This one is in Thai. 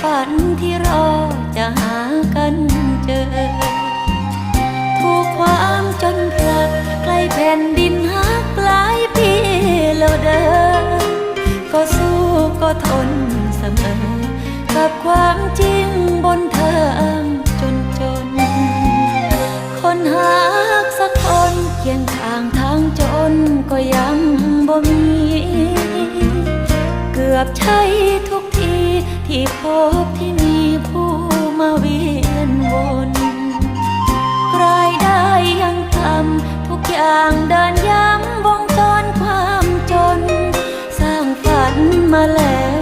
ฝันที่รอจะหากันเจอถูกความจนพลัดใกล้แผ่นดินหักหลายปีแล้วเด้อก็สู้ก็ทนเสมอกับความจริงบนทางจนคนหากสักคนเคียงข้างทางจนก็ยังบ่มีเกือบใช่ทุกทีที่พบที่มีผู้มาเวียนวนรายได้ยังต่ำทุกอย่างเดินย้ำวงจรความจนสร้างฝันมาแล้ว